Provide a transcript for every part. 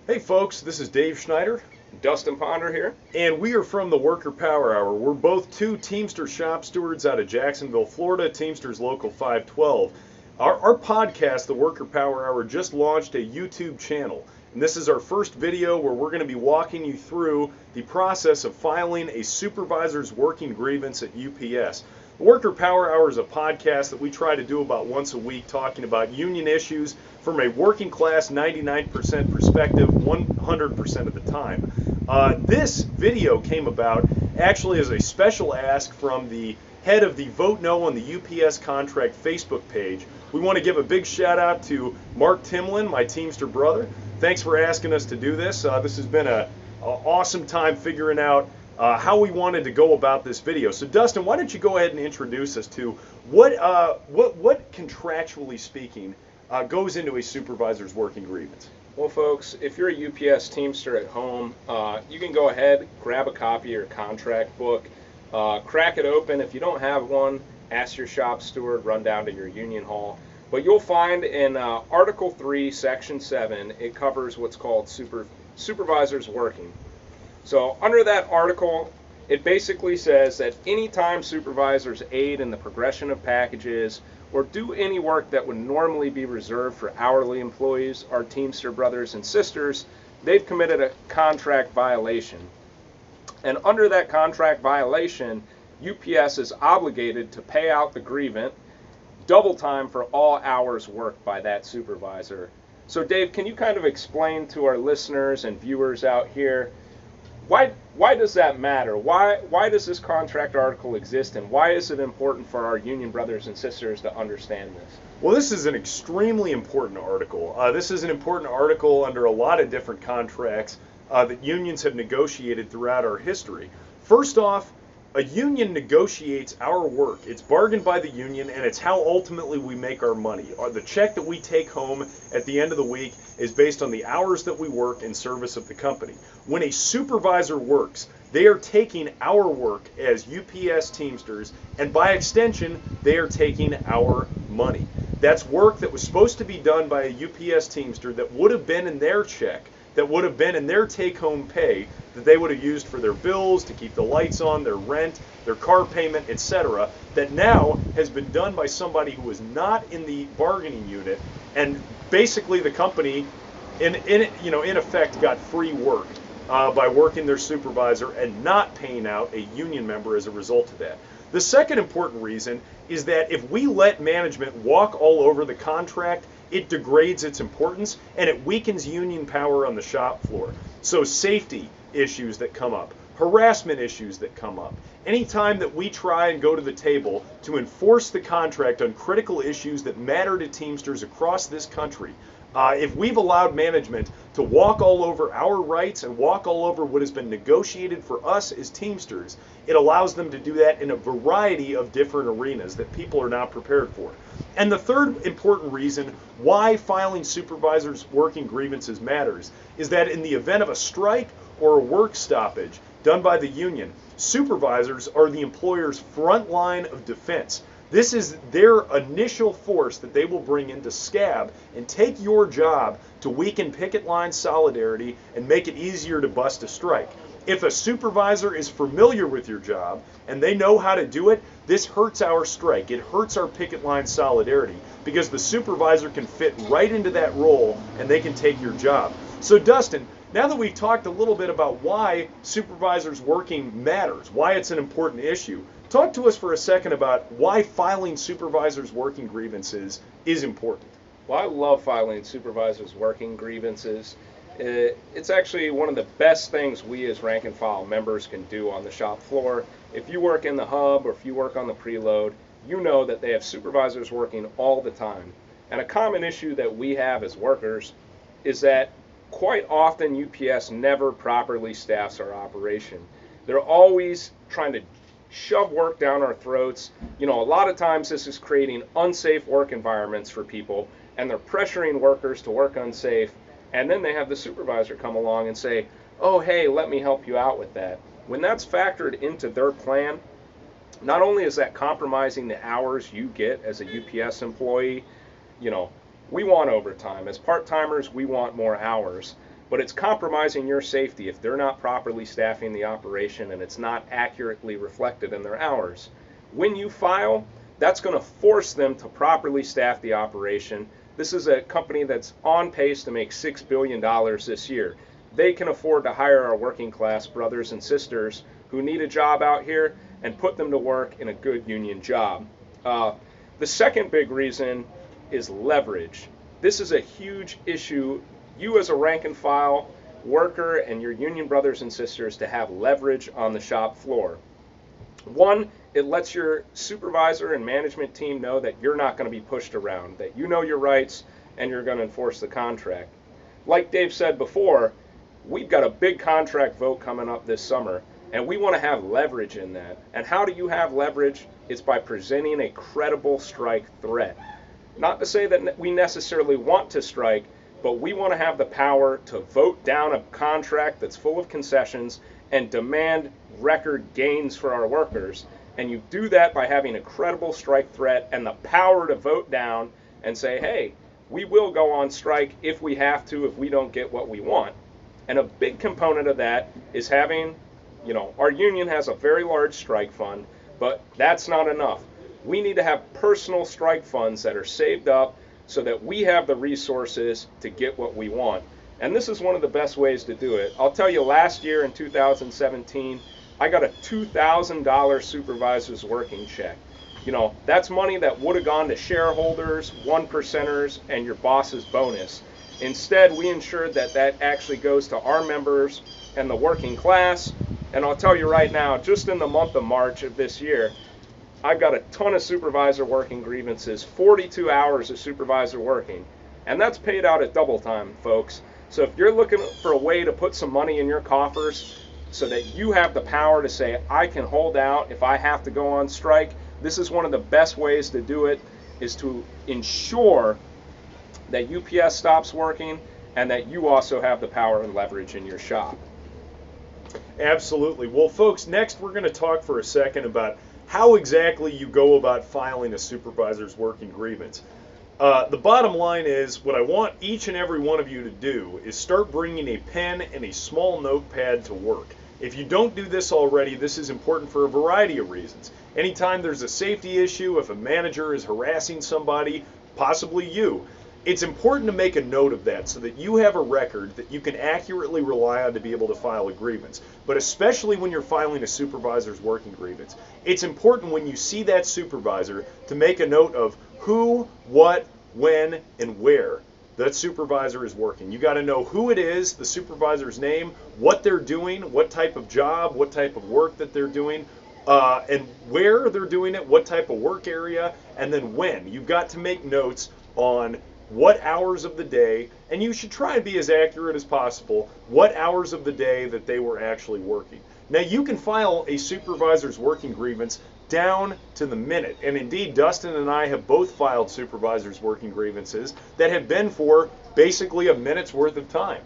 Hey folks, this is Dave Schneider, Dustin Ponder here. and we are from the Worker Power Hour. We're both two Teamster shop stewards out of Jacksonville, Florida, Teamsters Local 512. Our podcast, the Worker Power Hour, just launched a YouTube channel, and this is our first video where we're going to be walking you through the process of filing a supervisor's working grievance at UPS. The Worker Power Hour is a podcast that we try to do about once a week, talking about union issues from a working class 99% perspective 100% of the time. This video came about actually as a special ask from the head of the Vote No on the UPS Contract Facebook page. We want to give a big shout out to Mark Timlin, my Teamster brother. Thanks for asking us to do this. This has been an awesome time figuring out how we wanted to go about this video. So Dustin, why don't you go ahead and introduce us to what contractually speaking goes into a supervisor's working grievance? Well, folks, if you're a UPS Teamster at home, you can go ahead, grab a copy of your contract book, crack it open. If you don't have one, ask your shop steward, run down to your union hall. But you'll find in Article 3, Section 7, it covers what's called supervisors working. So under that article, it basically says that anytime supervisors aid in the progression of packages or do any work that would normally be reserved for hourly employees, our Teamster brothers and sisters, they've committed a contract violation. And under that contract violation, UPS is obligated to pay out the grievant double time for all hours worked by that supervisor. So Dave, can you kind of explain to our listeners and viewers out here, why does that matter? Why does this contract article exist, and why is it important for our union brothers and sisters to understand this? Well, this is an extremely important article. This is an important article under a lot of different contracts that unions have negotiated throughout our history. First off, a union negotiates our work. It's bargained by the union, and it's how ultimately we make our money. The check that we take home at the end of the week is based on the hours that we work in service of the company. When a supervisor works, they are taking our work as UPS Teamsters, and by extension, they are taking our money. That's work that was supposed to be done by a UPS Teamster that would have been in their check, that would have been in their take-home pay that they would have used for their bills, to keep the lights on, their rent, their car payment, etc., that now has been done by somebody who was not in the bargaining unit, and basically the company in effect got free work by working their supervisor and not paying out a union member as a result of that. The second important reason is that if we let management walk all over the contract, it degrades its importance and it weakens union power on the shop floor. So safety issues that come up, harassment issues that come up, anytime that we try and go to the table to enforce the contract on critical issues that matter to Teamsters across this country, if we've allowed management to walk all over our rights and walk all over what has been negotiated for us as Teamsters, it allows them to do that in a variety of different arenas that people are not prepared for. And the third important reason why filing supervisors' working grievances matters is that in the event of a strike or a work stoppage done by the union, supervisors are the employer's front line of defense. This is their initial force that they will bring into scab and take your job to weaken picket line solidarity and make it easier to bust a strike. If a supervisor is familiar with your job and they know how to do it, this hurts our strike. It hurts our picket line solidarity because the supervisor can fit right into that role and they can take your job. So Dustin, now that we've talked a little bit about why supervisors working matters, why it's an important issue, talk to us for a second about why filing supervisors working grievances is important. Well, I love filing supervisors working grievances. It's actually one of the best things we as rank and file members can do on the shop floor. If you work in the hub or if you work on the preload, you know that they have supervisors working all the time. And a common issue that we have as workers is that quite often UPS never properly staffs our operation. They're always trying to shove work down our throats. A lot of times this is creating unsafe work environments for people, and they're pressuring workers to work unsafe. And then they have the supervisor come along and say, oh, hey, let me help you out with that. When that's factored into their plan, not only is that compromising the hours you get as a UPS employee, we want overtime. As part-timers, we want more hours. but it's compromising your safety if they're not properly staffing the operation and it's not accurately reflected in their hours. When you file, that's going to force them to properly staff the operation. This is a company that's on pace to make $6 billion this year. They can afford to hire our working class brothers and sisters who need a job out here and put them to work in a good union job. The second big reason is leverage. This is a huge issue. You as a rank and file worker and your union brothers and sisters to have leverage on the shop floor. One, it lets your supervisor and management team know that you're not going to be pushed around, that you know your rights and you're going to enforce the contract. Like Dave said before, we've got a big contract vote coming up this summer, and we want to have leverage in that. And how do you have leverage? It's by presenting a credible strike threat. Not to say that we necessarily want to strike, but we want to have the power to vote down a contract that's full of concessions and demand record gains for our workers. And you do that by having a credible strike threat and the power to vote down and say, hey, we will go on strike if we have to, if we don't get what we want. And a big component of that is having, our union has a very large strike fund, but that's not enough. We need to have personal strike funds that are saved up so that we have the resources to get what we want. And this is one of the best ways to do it. I'll tell you, last year in 2017, I got a $2,000 supervisor's working check. That's money that would have gone to shareholders, 1%ers, and your boss's bonus. Instead, we ensured that that actually goes to our members and the working class. And I'll tell you right now, just in the month of March of this year, I've got a ton of supervisor working grievances, 42 hours of supervisor working. And that's paid out at double time, folks. So if you're looking for a way to put some money in your coffers so that you have the power to say, I can hold out if I have to go on strike, this is one of the best ways to do it, is to ensure that UPS stops working and that you also have the power and leverage in your shop. Absolutely. Well, folks, next we're going to talk for a second about how exactly you go about filing a supervisor's working grievance. The bottom line is, what I want each and every one of you to do is start bringing a pen and a small notepad to work. If you don't do this already, this is important for a variety of reasons. Anytime there's a safety issue, if a manager is harassing somebody, possibly you, it's important to make a note of that so that you have a record that you can accurately rely on to be able to file a grievance. But especially when you're filing a supervisor's working grievance, it's important when you see that supervisor to make a note of who, what, when, and where that supervisor is working. You got to know who it is, the supervisor's name, what they're doing, what type of job, what type of work that they're doing, and where they're doing it, what type of work area, and then when. You've got to make notes on what hours of the day, and you should try and be as accurate as possible, what hours of the day that they were actually working. Now, you can file a supervisor's working grievance down to the minute, and indeed Dustin and I have both filed supervisor's working grievances that have been for basically a minute's worth of time.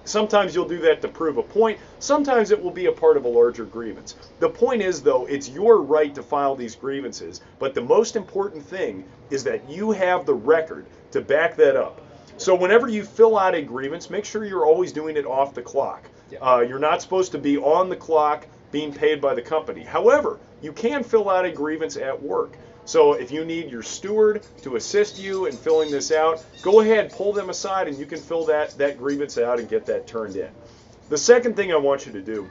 Sometimes you'll do that to prove a point. Sometimes it will be a part of a larger grievance. The point is, though, it's your right to file these grievances, but the most important thing is that you have the record to back that up. So whenever you fill out a grievance, make sure you're always doing it off the clock. Yeah. You're not supposed to be on the clock being paid by the company. However, you can fill out a grievance at work. So if you need your steward to assist you in filling this out, go ahead, pull them aside, and you can fill that grievance out and get that turned in. The second thing I want you to do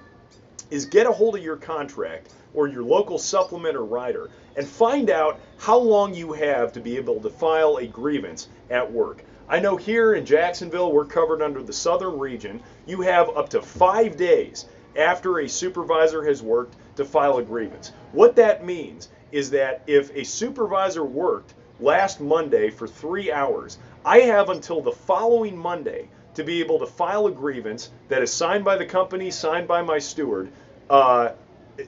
is get a hold of your contract or your local supplement or rider and find out how long you have to be able to file a grievance at work. I know here in Jacksonville, we're covered under the southern region. You have up to 5 days after a supervisor has worked to file a grievance. What that means is that if a supervisor worked last Monday for 3 hours, I have until the following Monday to be able to file a grievance that is signed by the company, signed by my steward,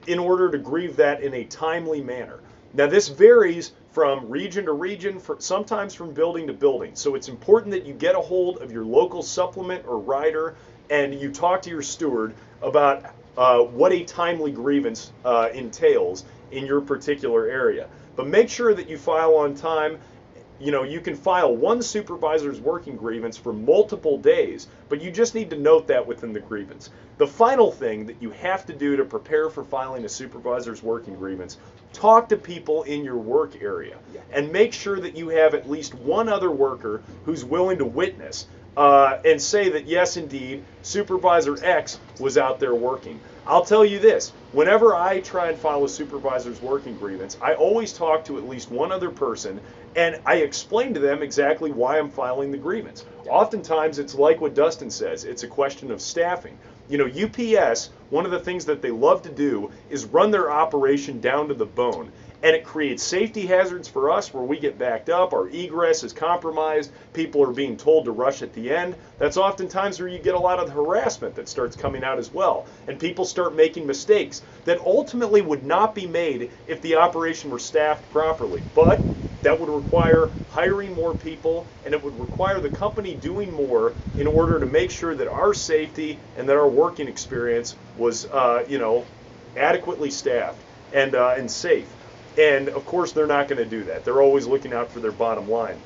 in order to grieve that in a timely manner. Now, this varies from region to region, sometimes from building to building. So it's important that you get a hold of your local supplement or rider and you talk to your steward about what a timely grievance entails in your particular area. But make sure that you file on time. you know, you can file one supervisor's working grievance for multiple days, but you just need to note that within the grievance. The final thing that you have to do to prepare for filing a supervisor's working grievance, talk to people in your work area and make sure that you have at least one other worker who's willing to witness and say that yes, indeed, Supervisor X was out there working. I'll tell you this, whenever I try and file a supervisor's working grievance, I always talk to at least one other person and I explain to them exactly why I'm filing the grievance. Oftentimes it's like what Dustin says, it's a question of staffing. You know, UPS, one of the things that they love to do is run their operation down to the bone. And it creates safety hazards for us where we get backed up, our egress is compromised, people are being told to rush at the end. That's oftentimes where you get a lot of the harassment that starts coming out as well. And people start making mistakes that ultimately would not be made if the operation were staffed properly. But that would require hiring more people, and it would require the company doing more in order to make sure that our safety and that our working experience was, you know, adequately staffed and safe. And of course, they're not going to do that. They're always looking out for their bottom line.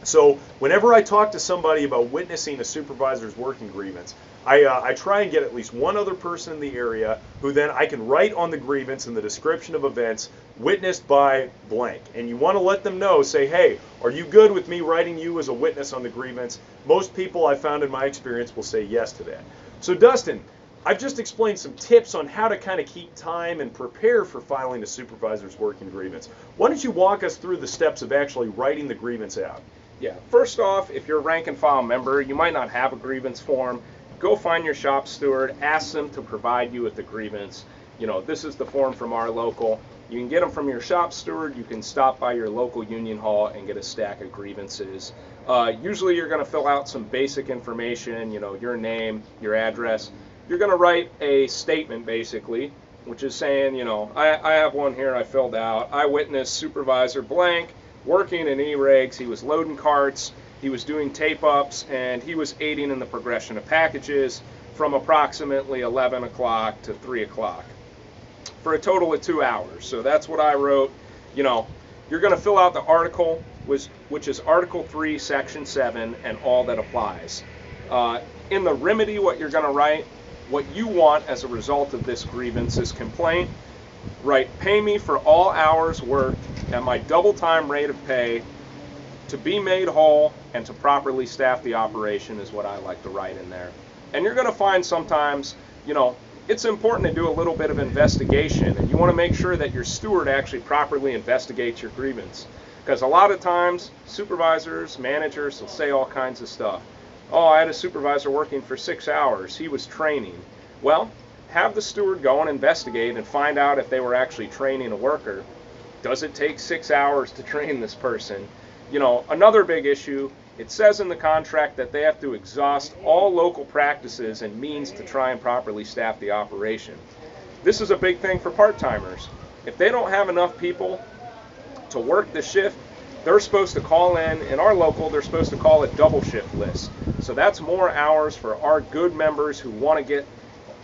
So whenever I talk to somebody about witnessing a supervisor's working grievance, I try and get at least one other person in the area who then I can write on the grievance in the description of events, witnessed by blank. And you want to let them know, say, hey, are you good with me writing you as a witness on the grievance? Most people I've found in my experience will say yes to that. So Dustin, I've just explained some tips on how to kind of keep time and prepare for filing a supervisor's working grievance. Why don't you walk us through the steps of actually writing the grievance out? Yeah, first off, if you're a rank and file member, you might not have a grievance form. Go find your shop steward, ask them to provide you with the grievance. You know, this is the form from our local. You can get them from your shop steward. You can stop by your local union hall and get a stack of grievances. Usually you're going to fill out some basic information, you know, your name, your address. You're going to write a statement basically, which is saying, you know, I have one here I filled out. I witnessed Supervisor blank working in E-rigs. He was loading carts, he was doing tape ups, and he was aiding in the progression of packages from approximately 11 o'clock to 3 o'clock for a total of 2 hours. So that's what I wrote. You know, you're going to fill out the article, which is Article 3, Section 7, and all that applies. In the remedy, what you're going to write, what you want as a result of this grievance is complaint. Write, pay me for all hours worked at my double time rate of pay to be made whole and to properly staff the operation is what I like to write in there. And you're going to find sometimes, you know, it's important to do a little bit of investigation, and you want to make sure that your steward actually properly investigates your grievance. Because a lot of times, supervisors, managers will say all kinds of stuff. Oh, I had a supervisor working for 6 hours. He was training. Well, have the steward go and investigate and find out if they were actually training a worker. Does it take 6 hours to train this person? You know, another big issue, it says in the contract that they have to exhaust all local practices and means to try and properly staff the operation. This is a big thing for part-timers. If they don't have enough people to work the shift, they're supposed to call in our local, they're supposed to call it double shift list. So that's more hours for our good members who want to get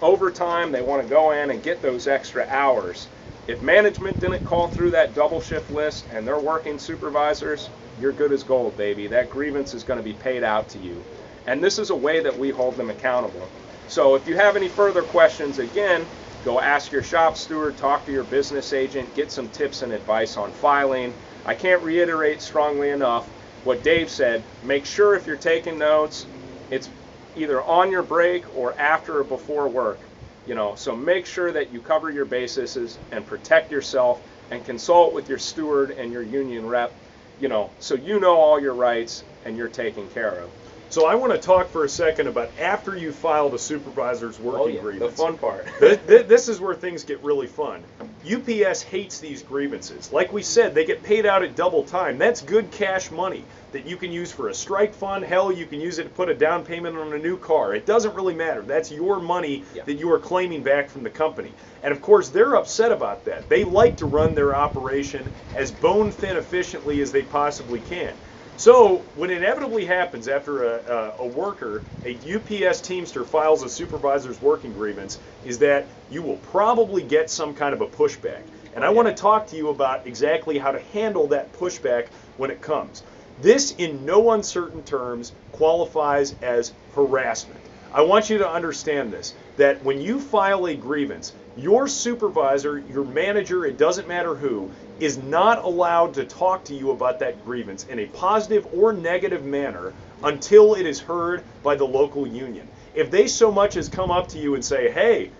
overtime, they want to go in and get those extra hours. If management didn't call through that double shift list and they're working supervisors, you're good as gold, baby. That grievance is going to be paid out to you. And this is a way that we hold them accountable. So if you have any further questions, again, go ask your shop steward, talk to your business agent, get some tips and advice on filing. I can't reiterate strongly enough what Dave said. Make sure if you're taking notes, it's either on your break or after or before work. You know, so make sure that you cover your bases and protect yourself and consult with your steward and your union rep, you know, so you know all your rights and you're taken care of. So I want to talk for a second about after you filed a supervisor's working grievance. The fun part. This is where things get really fun. UPS hates these grievances. Like we said, they get paid out at double time. That's good cash money that you can use for a strike fund. Hell, you can use it to put a down payment on a new car. It doesn't really matter. That's your money that you are claiming back from the company. And of course, they're upset about that. They like to run their operation as bone-thin efficiently as they possibly can. So what inevitably happens after a worker, a UPS Teamster, files a supervisor's working grievance is that you will probably get some kind of a pushback. And I want to talk to you about exactly how to handle that pushback when it comes. This, in no uncertain terms, qualifies as harassment. I want you to understand this, that when you file a grievance, your supervisor, your manager, it doesn't matter who, is not allowed to talk to you about that grievance in a positive or negative manner until it is heard by the local union. If they so much as come up to you and say, hey,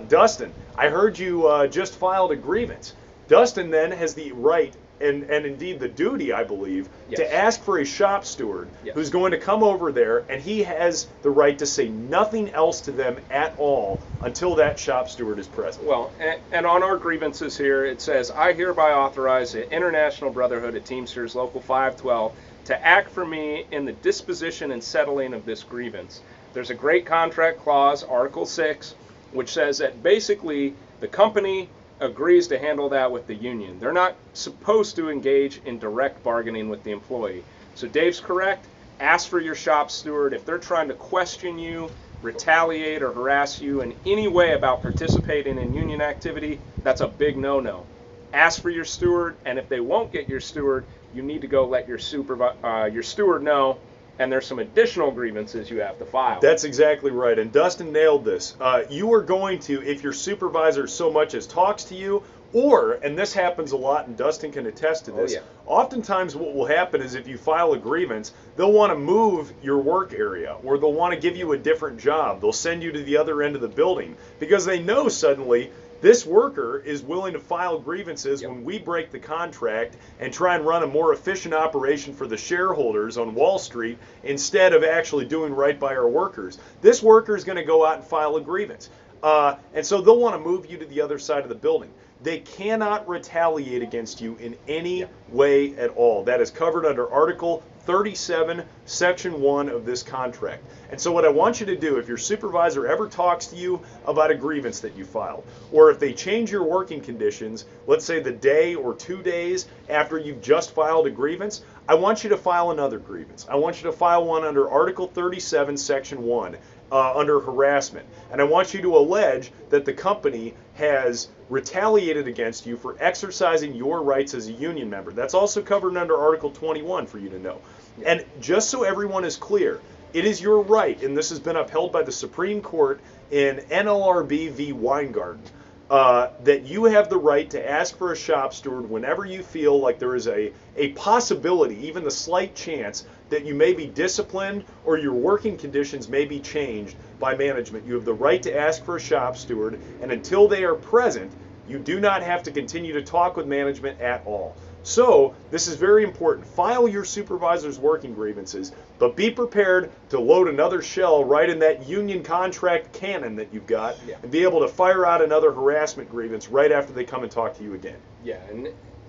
Dustin, I heard you just filed a grievance. Dustin then has the right and indeed the duty, I believe, yes, to ask for a shop steward, yes, who's going to come over there, and he has the right to say nothing else to them at all until that shop steward is present. Well, and on our grievances here, it says, I hereby authorize the International Brotherhood of Teamsters, Local 512, to act for me in the disposition and settling of this grievance. There's a great contract clause, Article 6, which says that basically the company agrees to handle that with the union. They're not supposed to engage in direct bargaining with the employee. So Dave's correct. Ask for your shop steward. If they're trying to question you, retaliate, or harass you in any way about participating in union activity, that's a big no-no. Ask for your steward, and if they won't get your steward, you need to go let your steward know, and there's some additional grievances you have to file. That's exactly right, and Dustin nailed this. You are going to, if your supervisor so much as talks to you, or, and this happens a lot, and Dustin can attest to this, oftentimes what will happen is if you file a grievance, they'll want to move your work area, or they'll want to give you a different job. They'll send you to the other end of the building, because they know suddenly this worker is willing to file grievances when we break the contract and try and run a more efficient operation for the shareholders on Wall Street instead of actually doing right by our workers. This worker is going to go out and file a grievance. And so they'll want to move you to the other side of the building. They cannot retaliate against you in any way at all. That is covered under Article 37, Section 1 of this contract. And so what I want you to do, if your supervisor ever talks to you about a grievance that you filed, or if they change your working conditions, let's say the day or 2 days after you've just filed a grievance, I want you to file another grievance. I want you to file one under Article 37, Section 1. Under harassment. And I want you to allege that the company has retaliated against you for exercising your rights as a union member. That's also covered under Article 21 for you to know. And just so everyone is clear, it is your right, and this has been upheld by the Supreme Court in NLRB v. Weingarten, that you have the right to ask for a shop steward whenever you feel like there is a possibility, even the slight chance, that you may be disciplined or your working conditions may be changed by management. You have the right to ask for a shop steward, and until they are present, you do not have to continue to talk with management at all. So this is very important. File your supervisor's working grievances, but be prepared to load another shell right in that union contract cannon that you've got, and be able to fire out another harassment grievance right after they come and talk to you again. Yeah,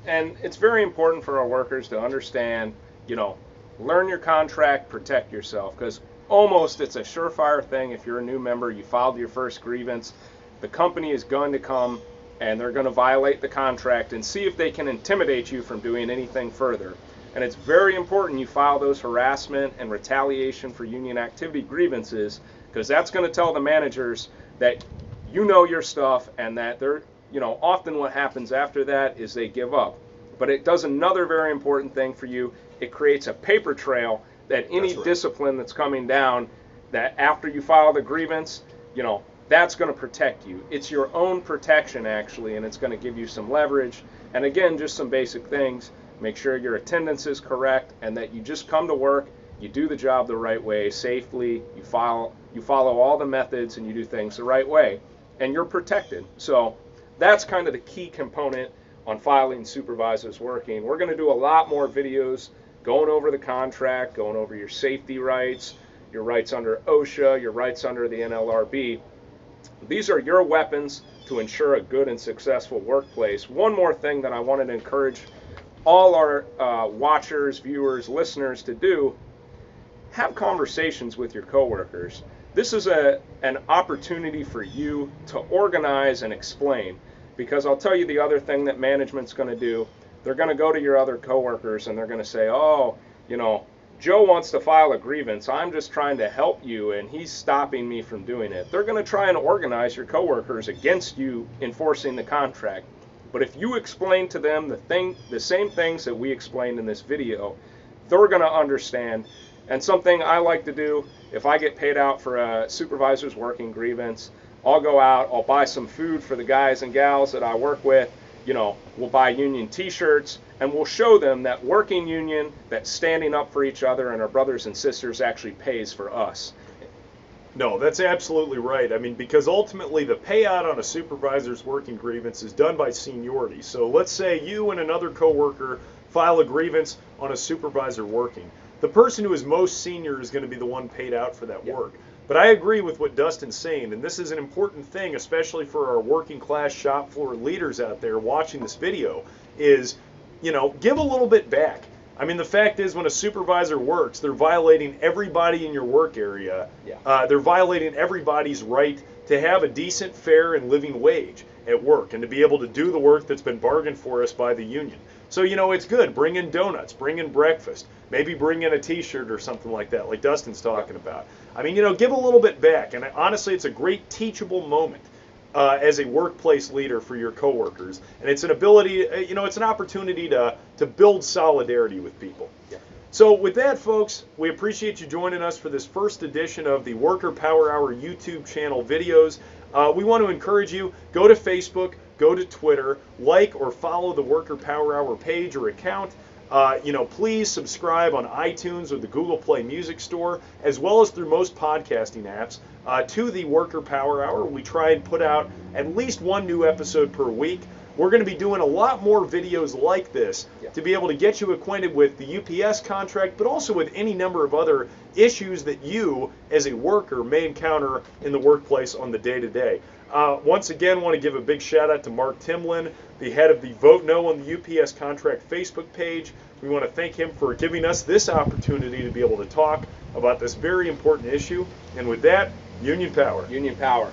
and it's very important for our workers to understand, learn your contract, protect yourself, because almost it's a surefire thing. If you're a new member, you filed your first grievance, the company is going to come and they're going to violate the contract and see if they can intimidate you from doing anything further. And it's very important you file those harassment and retaliation for union activity grievances, because that's going to tell the managers that you know your stuff, and that they're, often what happens after that is they give up. But it does another very important thing for you. It creates a paper trail that any discipline that's coming down, that after you file the grievance, that's going to protect you. It's your own protection, actually, and it's going to give you some leverage. And again, just some basic things. Make sure your attendance is correct and that you just come to work, you do the job the right way, safely, you follow all the methods, and you do things the right way, and you're protected. So that's kind of the key component on filing supervisors working. We're going to do a lot more videos going over the contract, going over your safety rights, your rights under OSHA, your rights under the NLRB. These are your weapons to ensure a good and successful workplace. One more thing that I wanted to encourage all our watchers, viewers, listeners to do: have conversations with your coworkers. This is an opportunity for you to organize and explain, because I'll tell you the other thing that management's going to do. They're going to go to your other coworkers and they're going to say, oh, Joe wants to file a grievance. I'm just trying to help you, and he's stopping me from doing it. They're going to try and organize your coworkers against you enforcing the contract. But if you explain to them the same things that we explained in this video, they're going to understand. And something I like to do, if I get paid out for a supervisor's working grievance, I'll go out, I'll buy some food for the guys and gals that I work with. You know, we'll buy union t-shirts, and we'll show them that working union, that standing up for each other and our brothers and sisters actually pays for us. No, that's absolutely right. I mean, because ultimately the payout on a supervisor's working grievance is done by seniority. So let's say you and another coworker file a grievance on a supervisor working. The person who is most senior is going to be the one paid out for that work. But I agree with what Dustin's saying, and this is an important thing, especially for our working class shop floor leaders out there watching this video, is, you know, give a little bit back. I mean, the fact is, when a supervisor works, they're violating everybody in your work area. They're violating everybody's right to have a decent, fair, and living wage at work and to be able to do the work that's been bargained for us by the union. So, you know, it's good. Bring in donuts, bring in breakfast, maybe bring in a t-shirt or something like that, like Dustin's talking about. I mean, you know, give a little bit back. And honestly, it's a great teachable moment as a workplace leader for your coworkers. And it's an ability, you know, it's an opportunity to build solidarity with people. So with that, folks, we appreciate you joining us for this first edition of the Worker Power Hour YouTube channel videos. We want to encourage you, go to Facebook, go to Twitter, like or follow the Worker Power Hour page or account. You know, please subscribe on iTunes or the Google Play Music Store, as well as through most podcasting apps, to the Worker Power Hour. We try and put out at least one new episode per week. We're going to be doing a lot more videos like this to be able to get you acquainted with the UPS contract, but also with any number of other issues that you, as a worker, may encounter in the workplace on the day-to-day. Once again, want to give a big shout out to Mark Timlin, the head of the Vote No on the UPS Contract Facebook page. We want to thank him for giving us this opportunity to be able to talk about this very important issue. And with that, Union Power. Union Power.